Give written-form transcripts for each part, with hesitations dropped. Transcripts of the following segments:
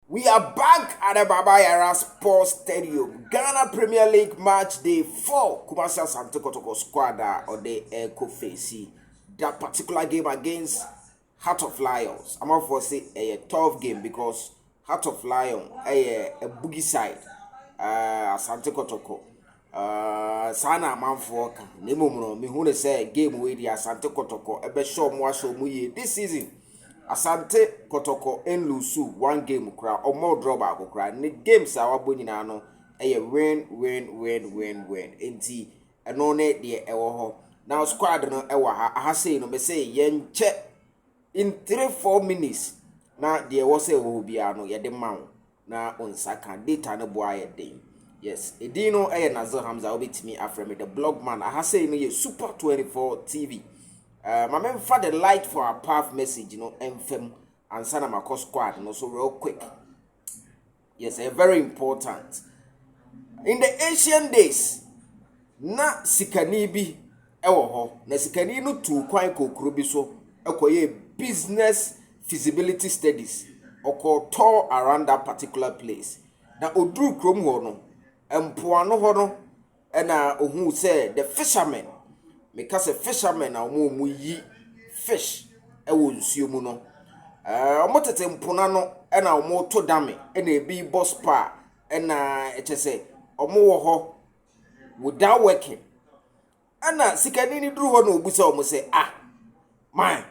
We are back at the Baba Yara Sports Stadium. Ghana Premier League match day 4. Kumasi Asante Kotoko squad or the Echo Facey. That particular game against Heart of Lions. I'm going to say a tough game because Heart of Lion a boogie side. Asante Kotoko. Sana amanfo ka. Nemomuno me hu ne say game we di Asante Kotoko ebe show mo asho mu ye this season. Asante Kotoko en lusu one game kra or more draw back kra ne games a wabo nyina no win enti eno ne de ewo ho now squad no ewo ha say no me say yen che in 3-4 minutes na de wo say wo bia no ye de mawo na onsaka data no boa ye den yes edino Nazir Hamza obetimi afreme the blog man say no ye super 24 TV. My man for the light for our path message, FM and Sanamako squad, so real quick. Yes, very important. In the ancient days, na sikanibi ewo ho, na sikani no tu kwan kokrobi so, ekoye business feasibility studies, oko tour around that particular place. Na odru krom ho no, empoano ho no, na ohun say the fishermen. Because a fisherman na mu yi fish e wo nsuo mu no omotete mpona no e na omo to dame e na ebi boss pa e na e chese omo wo ho without working ana sikani ni duru ho na obusa omo say man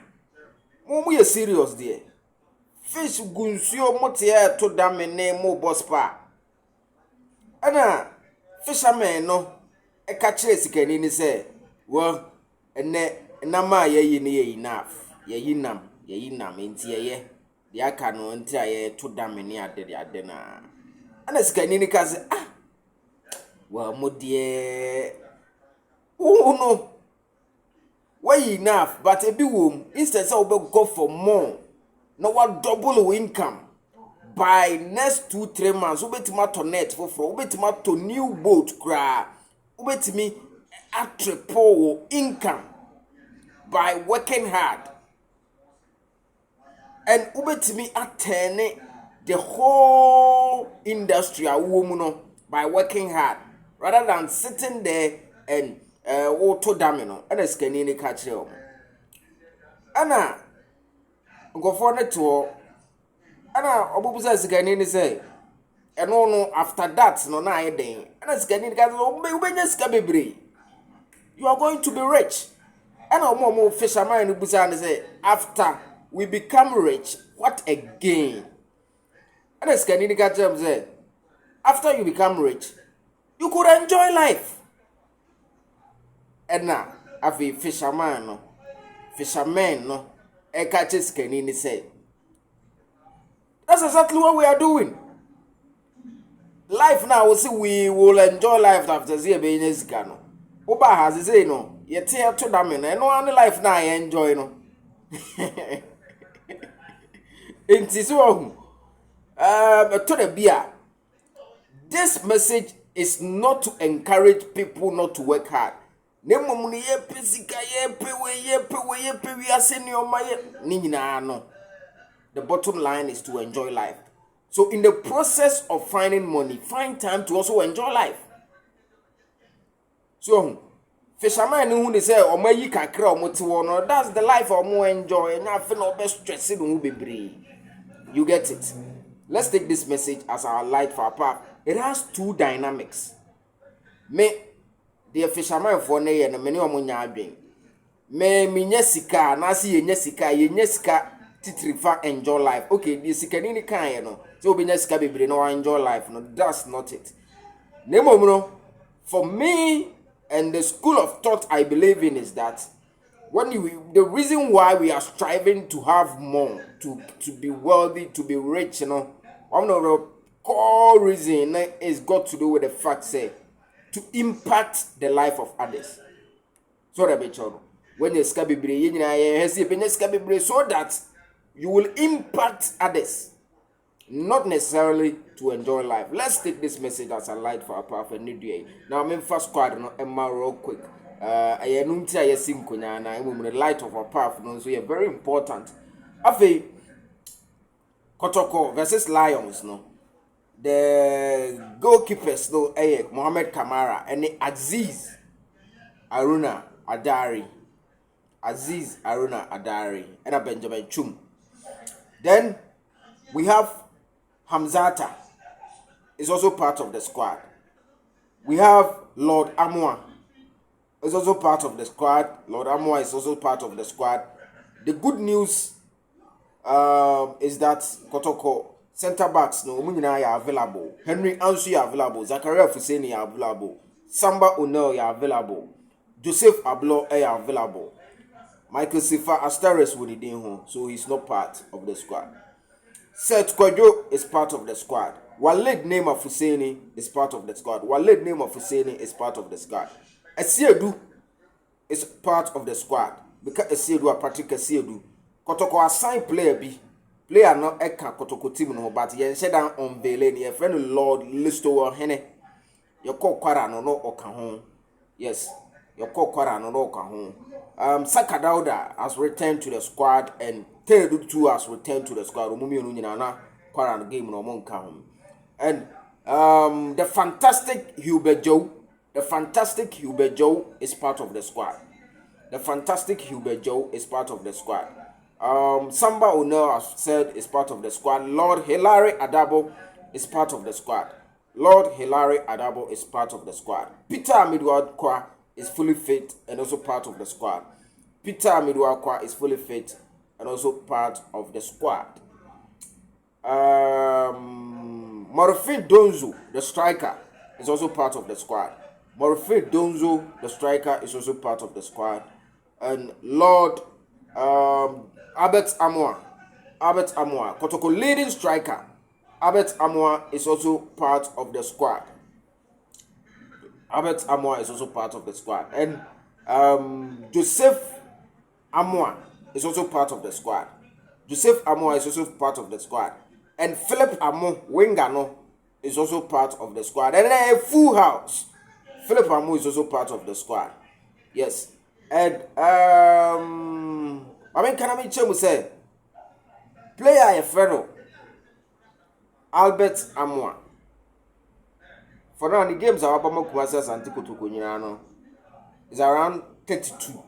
mu ye serious there fish gunsuo mote e to dame na mo boss pa ana fisherman no e ka kire sikani ni say well, and nama ye ni enough. Ye nam into ye. The akano until I to damn near the adena. And as can any well, mo dear. Oh no. Why enough, but a big womb instead of go for more. No one double income. By next 2-3 months, ubet to net for ubet to new boat cry. Ubet me. A triple income by working hard and ubetimi atene the whole industry a woman by working hard rather than sitting there and auto damino and scanning catch you ana go for the tour ana obubuza scanning say and no after that no na eden and scanning catch ubenya skabebre. You are going to be rich. And our mom fisherman who say, after we become rich, what a gain. And as Kanika James said, after you become rich, you could enjoy life. And now, have a fisherman, a catches Kanini said. That's exactly what we are doing. Life now, we will enjoy life after the business gano. Oba has say no, ye tear to them in no only life now I enjoy no. It is wrong. To the beer. This message is not to encourage people not to work hard. Nemo muni ye pesika ye pe we are senior my no. The bottom line is to enjoy life. So in the process of finding money, find time to also enjoy life. So, fisherman who they say, or may you can cry or that's the life of more enjoy and I feel no best stressing who be. You get it. Let's take this message as our light for our path. It has two dynamics. Me, the fisherman for nay and many of my me nyesika, nasi ye nyesika titrifa enjoy life. Okay, the sikanini kind no. So be nyesika be no enjoy life. No, that's not it. Nemo no. For me, and the school of thought I believe in is that the reason why we are striving to have more, to be wealthy, to be rich, one of the core reason is got to do with the fact say to impact the life of others. So that when you so that you will impact others. Not necessarily to enjoy life. Let's take this message as a light for our path and new day. Now I'm in first squad no Emma real quick. I anunti I sing kunya na the light of our path no so very important. Afi Kotoko versus Lions no. The goalkeepers no Mohamed Kamara and Aziz Aruna Adari. Aziz Aruna Adari and Benjamin Chum. Then we have Hamzata is also part of the squad. We have Lord Amwa is also part of the squad. Lord Amwa is also part of the squad. The good news is that Kotoko center backs no umunyina are available. Henry Ansu are available. Zakaria Fuseni are available. Samba O'Neil are available. Joseph Ablo are available. Michael Sifa Astaris would be home, so he's not part of the squad. Seth Kwadwo is part of the squad. Walid Name of Husseini is part of the squad. Walid Name of Husseini is part of the squad. Esiedu is part of the squad. Because Esiedu are Patrick Esiedu. Kotoko assign player B. Player no eka Kotoko team no, but yen shed down on Velen. Your friend Lord Listo or Hene. Your call Kwara no Okahon. Yes, your call Kwara no Okahon. Saka Dauda has returned to the squad and Teredu 2 has returned to the squad. Umumi Onunina Kwara game no Monkahon. And the fantastic Hubert Joe is part of the squad. The fantastic Hubert Joe is part of the squad. Samba O'Neil has said is part of the squad. Lord Hilary Adabo is part of the squad. Lord Hilary Adabo is part of the squad. Peter Amidwa is fully fit and also part of the squad. Peter Amidwa is fully fit and also part of the squad. Morfin Donzo, the striker, is also part of the squad. Morfin Donzo, the striker, is also part of the squad. And Lord Albert Amwa, Kotoko leading striker, Albert Amwa is also part of the squad. Albert Amwa is also part of the squad. And Joseph Amwa is also part of the squad. Joseph Amwa is also part of the squad. And Philip Amo Wingano is also part of the squad. And then a full house. Philip Amo is also part of the squad. Yes. And can I say player a fellow Albert Amwa. For now, the games are Obama Kumasa and Kotoko is around 32.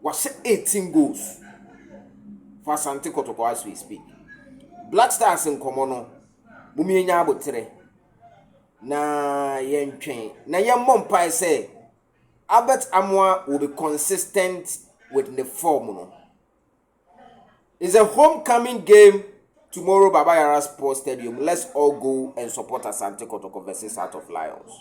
Was 18 goals for Santi Kotoko as we speak. Black Stars in Komono, Mumi Yabotre. Na yen train. Na yen Mompai say Albert Amwa will be consistent with the form. It's a homecoming game tomorrow, Baba Yara Sports Stadium. Let's all go and support Asante Kotoko versus Heart of Lions.